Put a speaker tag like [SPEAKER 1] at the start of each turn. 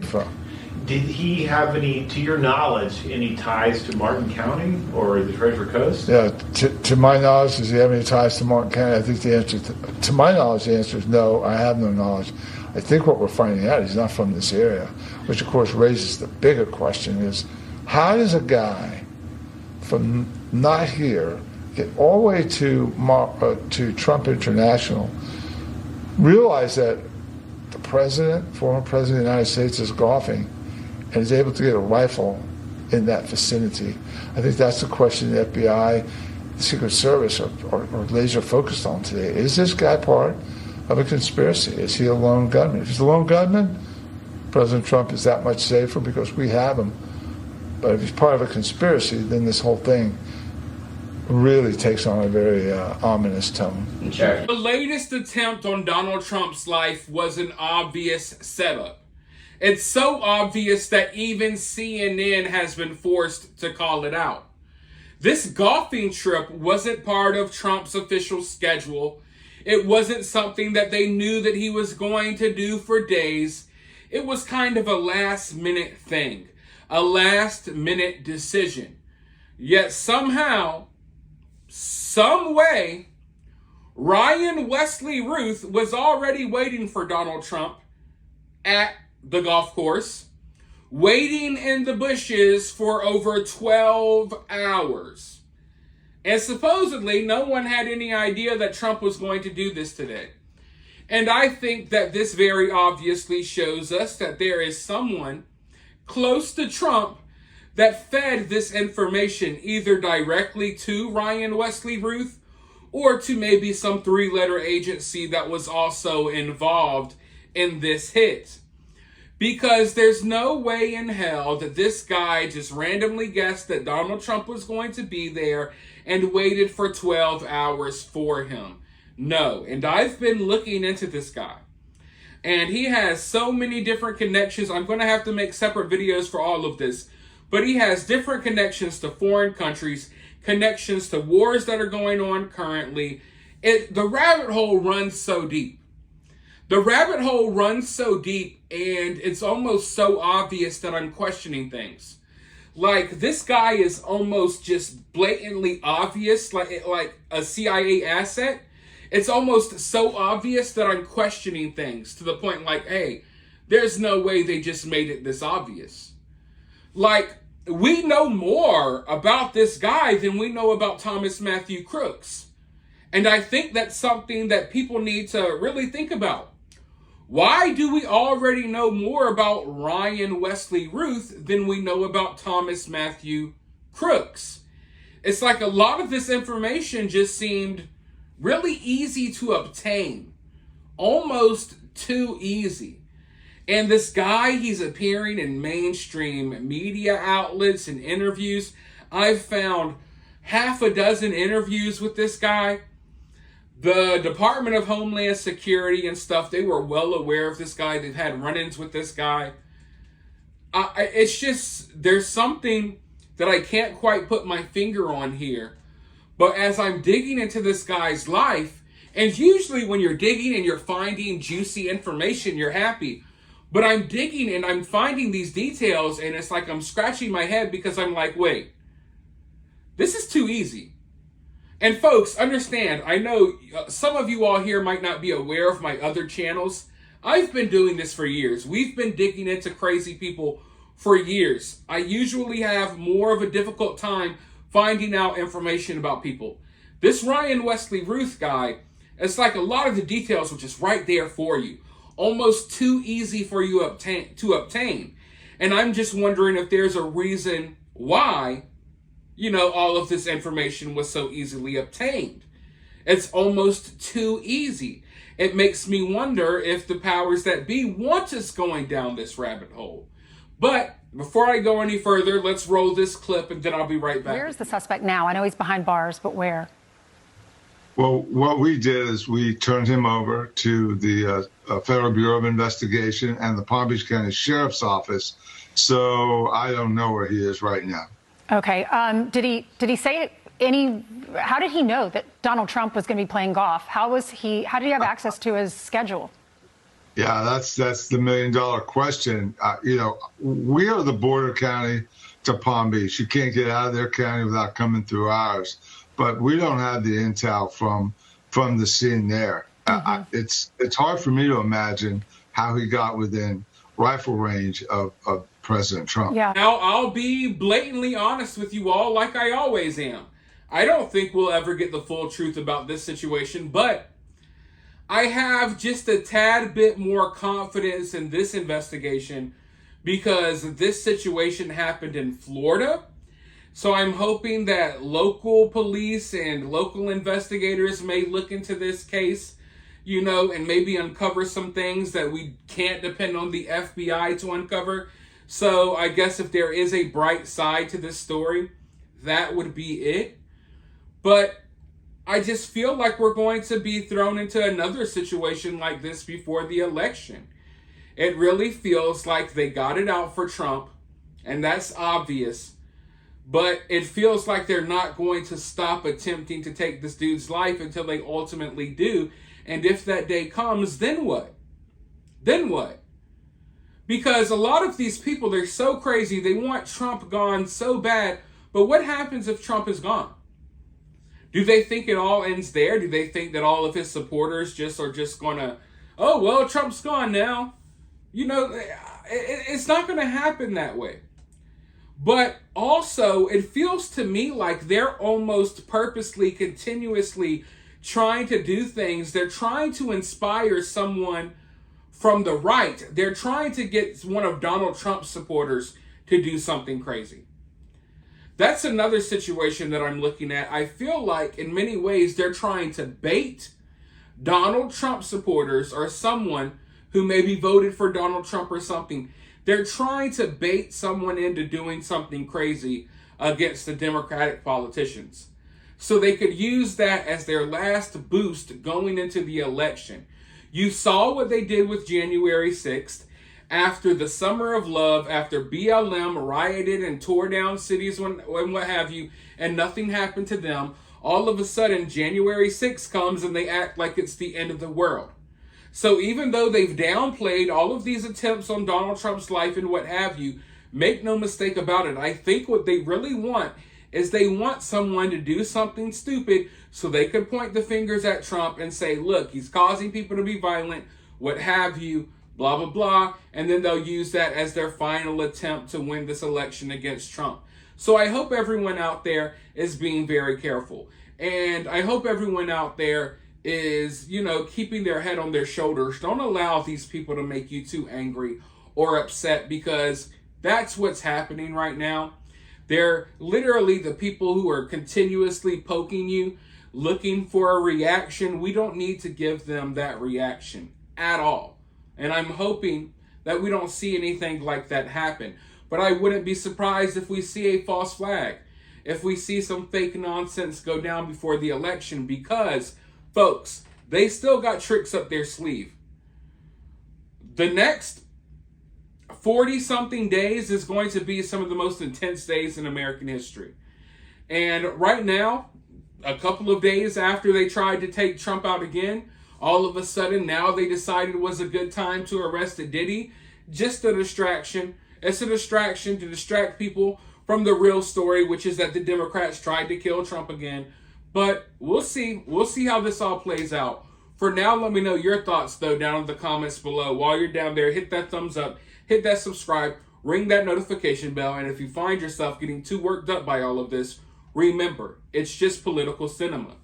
[SPEAKER 1] from.
[SPEAKER 2] Did he have any, to your knowledge, any ties to Martin County or the Treasure Coast?
[SPEAKER 1] Yeah, to my knowledge, does he have any ties to Martin County? I think the answer, to my knowledge, the answer is no, I have no knowledge. I think what we're finding out, he's not from this area, which of course raises the bigger question is, how does a guy from not here get all the way to Trump International, realize that the president, former president of the United States, is golfing and is able to get a rifle in that vicinity? I think that's the question the FBI, the Secret Service are laser focused on today. Is this guy part of a conspiracy? Is he a lone gunman? If he's a lone gunman, President Trump is that much safer because we have him. But if he's part of a conspiracy, then this whole thing really takes on a very ominous tone.
[SPEAKER 3] The latest attempt on Donald Trump's life was an obvious setup. It's so obvious that even CNN has been forced to call it out. This golfing trip wasn't part of Trump's official schedule. It wasn't something that they knew that he was going to do for days. It was kind of a last-minute thing, a last-minute decision. Yet somehow, some way, Ryan Wesley Routh was already waiting for Donald Trump at the golf course, waiting in the bushes for over 12 hours. And supposedly, no one had any idea that Trump was going to do this today. And I think that this very obviously shows us that there is someone close to Trump that fed this information either directly to Ryan Wesley Routh or to maybe some three-letter agency that was also involved in this hit. Because there's no way in hell that this guy just randomly guessed that Donald Trump was going to be there and waited for 12 hours for him. No. And I've been looking into this guy. And he has so many different connections. I'm going to have to make separate videos for all of this. But he has different connections to foreign countries, connections to wars that are going on currently. The rabbit hole runs so deep. The rabbit hole runs so deep, and it's almost so obvious that I'm questioning things. Like, this guy is almost just blatantly obvious, like a CIA asset. It's almost so obvious that I'm questioning things to the point like, hey, there's no way they just made it this obvious. Like, we know more about this guy than we know about Thomas Matthew Crooks. And I think that's something that people need to really think about. Why do we already know more about Ryan Wesley Routh than we know about Thomas Matthew Crooks? It's like a lot of this information just seemed really easy to obtain. Almost too easy. And this guy, he's appearing in mainstream media outlets and interviews. I've found half a dozen interviews with this guy. The Department of Homeland Security and stuff, they were well aware of this guy. They've had run-ins with this guy. It's just, there's something that I can't quite put my finger on here. But as I'm digging into this guy's life, and usually when you're digging and you're finding juicy information, you're happy. But I'm digging and I'm finding these details, and it's like I'm scratching my head because I'm like, wait, this is too easy. And folks, understand, I know some of you all here might not be aware of my other channels. I've been doing this for years. We've been digging into crazy people for years. I usually have more of a difficult time finding out information about people. This Ryan Wesley Routh guy, it's like a lot of the details were just right there for you. Almost too easy for you to obtain. And I'm just wondering if there's a reason why, you know, all of this information was so easily obtained. It's almost too easy. It makes me wonder if the powers that be want us going down this rabbit hole. But before I go any further, let's roll this clip and then I'll be right back.
[SPEAKER 4] Where's the suspect now? I know he's behind bars, but where?
[SPEAKER 5] Well, what we did is we turned him over to the Federal Bureau of Investigation and the Palm Beach County Sheriff's Office. So I don't know where he is right now.
[SPEAKER 4] Okay. Did he say how did he know that Donald Trump was going to be playing golf? How did he have access to his schedule?
[SPEAKER 5] Yeah, that's the $1 million question. We are the border county to Palm Beach. You can't get out of their county without coming through ours. But we don't have the intel from the scene there. It's hard for me to imagine how he got within rifle range of President Trump.
[SPEAKER 4] Yeah.
[SPEAKER 3] Now, I'll be blatantly honest with you all, like I always am. I don't think we'll ever get the full truth about this situation, but I have just a tad bit more confidence in this investigation because this situation happened in Florida. So I'm hoping that local police and local investigators may look into this case, and maybe uncover some things that we can't depend on the FBI to uncover. So I guess if there is a bright side to this story, that would be it. But I just feel like we're going to be thrown into another situation like this before the election. It really feels like they got it out for Trump, and that's obvious. But it feels like they're not going to stop attempting to take this dude's life until they ultimately do. And if that day comes, then what? Then what? Because a lot of these people, they're so crazy. They want Trump gone so bad. But what happens if Trump is gone? Do they think it all ends there? Do they think that all of his supporters are just going to, oh, well, Trump's gone now? It's not going to happen that way. But also, it feels to me like they're almost purposely, continuously trying to do things. They're trying to inspire someone from the right. They're trying to get one of Donald Trump's supporters to do something crazy. That's another situation that I'm looking at. I feel like in many ways they're trying to bait Donald Trump supporters or someone who maybe voted for Donald Trump or something. They're trying to bait someone into doing something crazy against the Democratic politicians. So they could use that as their last boost going into the election. You saw what they did with January 6th. After the Summer of Love, after BLM rioted and tore down cities and what have you, and nothing happened to them, all of a sudden January 6th comes and they act like it's the end of the world. So even though they've downplayed all of these attempts on Donald Trump's life and what have you, make no mistake about it, I think what they really want is they want someone to do something stupid so they can point the fingers at Trump and say, look, he's causing people to be violent, what have you, blah, blah, blah. And then they'll use that as their final attempt to win this election against Trump. So I hope everyone out there is being very careful. And I hope everyone out there is, keeping their head on their shoulders. Don't allow these people to make you too angry or upset, because that's what's happening right now. They're literally the people who are continuously poking you, looking for a reaction. We don't need to give them that reaction at all. And I'm hoping that we don't see anything like that happen. But I wouldn't be surprised if we see a false flag, if we see some fake nonsense go down before the election, because, folks, they still got tricks up their sleeve. The next 40-something days is going to be some of the most intense days in American history. And right now, a couple of days after they tried to take Trump out again, all of a sudden now they decided it was a good time to arrest Diddy. Just a distraction. It's a distraction to distract people from the real story, which is that the Democrats tried to kill Trump again. But we'll see. We'll see how this all plays out. For now, let me know your thoughts, though, down in the comments below. While you're down there, hit that thumbs up, hit that subscribe, ring that notification bell, and if you find yourself getting too worked up by all of this, remember, it's just political cinema.